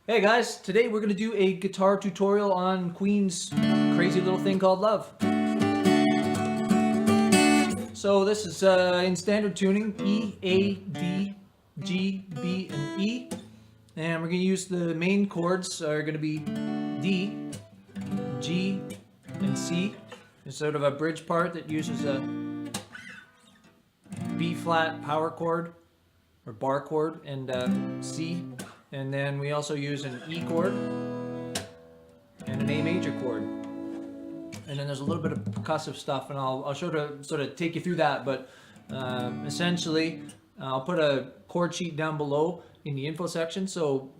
Hey guys, today we're going to do a guitar tutorial on Queen's crazy little thing called Love. So this is in standard tuning, E, A, D, G, B, and E. And we're going to use the main chords are going to be D, G, and C. It's sort of a bridge part that uses a B flat power chord or bar chord and C. And then we also use an E chord and an A major chord. And then there's a little bit of percussive stuff, and I'll sort of take you through that. But essentially, I'll put a chord sheet down below in the info section. So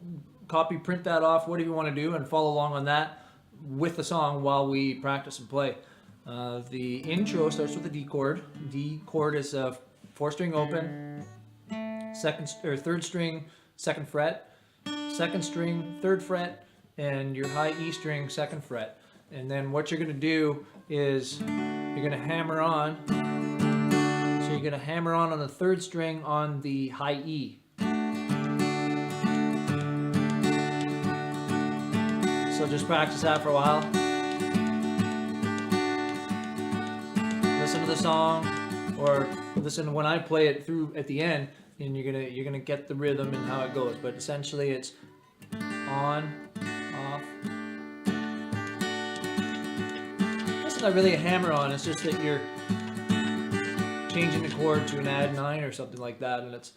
copy, print that off, whatever you want to do, and follow along on that with the song while we practice and play. The intro starts with a D chord. D chord is a 4-string open, third string, 2nd fret. 2nd string, 3rd fret, and your high E string, 2nd fret. And then what you're going to do is you're going to hammer on. So you're going to hammer on the 3rd string on the high E. So just practice that for a while. Listen to the song, or listen when I play it through at the end, and you're gonna get the rhythm and how it goes. But essentially it's on, off. It's not really a hammer on, it's just that you're changing the chord to an add 9 or something like that, and it's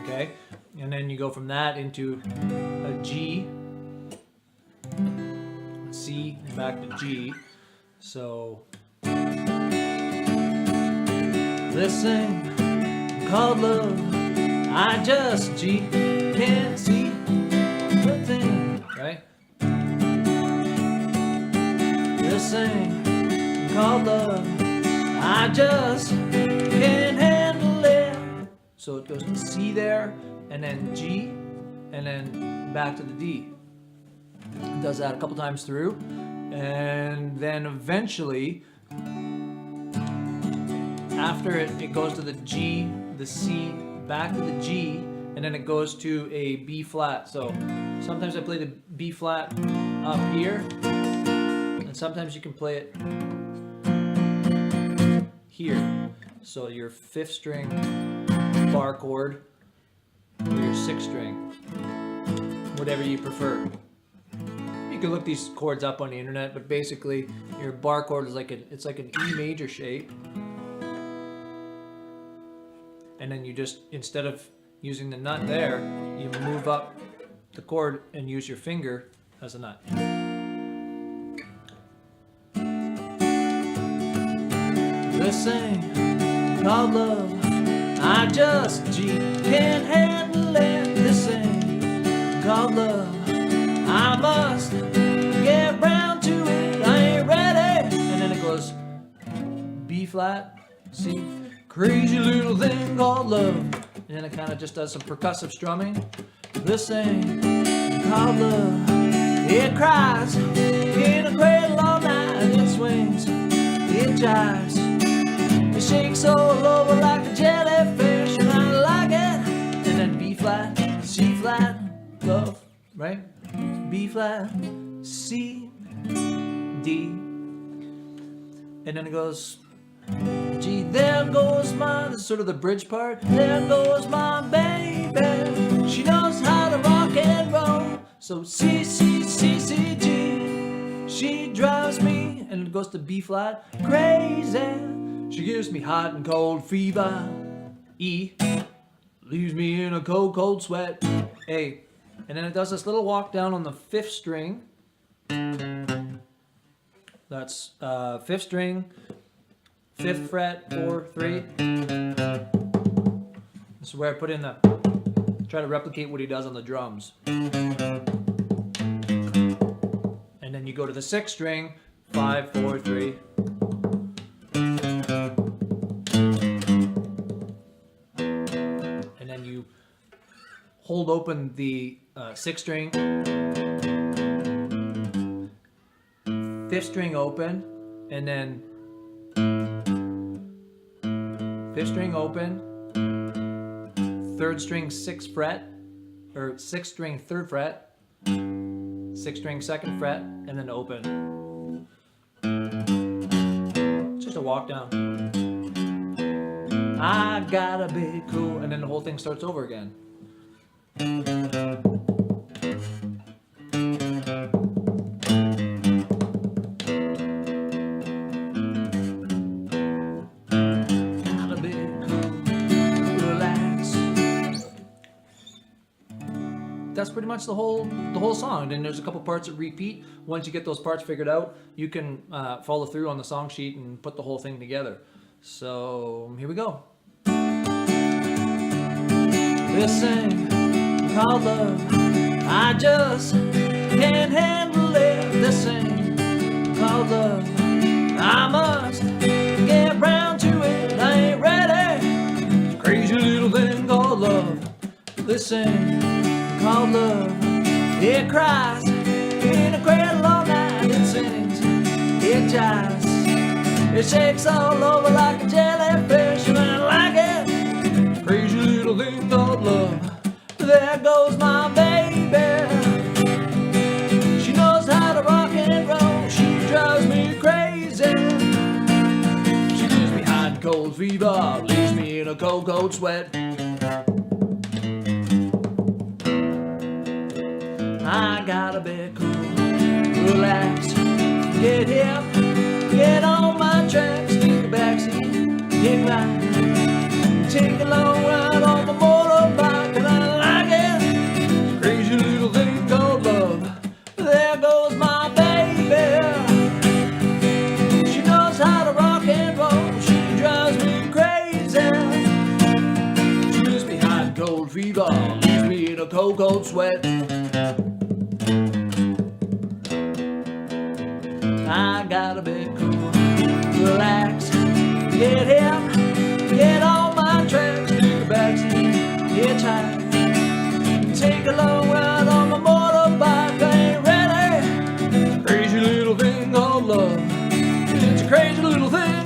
okay. And then you go from that into a G, C, and back to G. So this thing called love, I just G can't see the thing, right? This thing called love, I just can't handle it. So it goes to C there, and then G, and then back to the D. It does that a couple times through, and then eventually after it goes to the G, the C, back to the G, and then it goes to a B flat. So sometimes I play the B flat up here, and sometimes you can play it here. So your 5th string bar chord, or your 6th string, whatever you prefer. You can look these chords up on the internet, but basically your bar chord is it's like an E major shape. And then you just, instead of using the nut there, you move up the chord and use your finger as a nut. This thing called love, I just G can't handle it. This thing called love, I must get round to it. I ain't ready. And then it goes B flat, C, crazy little thing called love. And then it kind of just does some percussive strumming. This thing called love, it cries in a cradle all night. It swings, it jives, it shakes all over like a jellyfish, and I like it. And then B flat, C flat, love, right? B flat, C, D, and then it goes G. There goes my, this is sort of the bridge part. There goes my baby, she knows how to rock and roll. So C, C, C, C, G, she drives me, and it goes to B flat, crazy. She gives me hot and cold fever. E, leaves me in a cold, cold sweat. A, and then it does this little walk down on the 5th string. That's 5th string, 5th fret, 4, 3. This is where I put in try to replicate what he does on the drums. And then you go to the 6th string, 5, 4, 3. And then you hold open the 6th string, 5th string open, and then fifth string open, third string sixth fret, or sixth string third fret, sixth string second fret, and then open. It's just a walk down. I gotta be cool, and then the whole thing starts over again. That's pretty much the whole song. Then there's a couple parts that repeat. Once you get those parts figured out, you can follow through on the song sheet and put the whole thing together. So here we go. This thing called love, I just can't handle it. This thing called love, I must get round to it. I ain't ready. Crazy little thing called love. This thing called love, it cries in a cradle all night. It sings, it jives, it shakes all over like a jellyfish, and I like it. Crazy little thing called love. There goes my baby. She knows how to rock and roll. She drives me crazy. She gives me hot and cold fever, leaves me in a cold, cold sweat. I gotta be cool, relax, get hip, get on my tracks, take a backseat, get right, take a long ride on my motorbike, and I like it. Crazy little thing called love. There goes my baby. She knows how to rock and roll. She drives me crazy. She gives me hot and cold fever, leaves me in a cold, cold sweat. I gotta be cool, relax, get hip, get on my tracks, take a backseat, get tight, take a long ride on my motorbike. I ain't ready. Crazy little thing called love. It's a crazy little thing.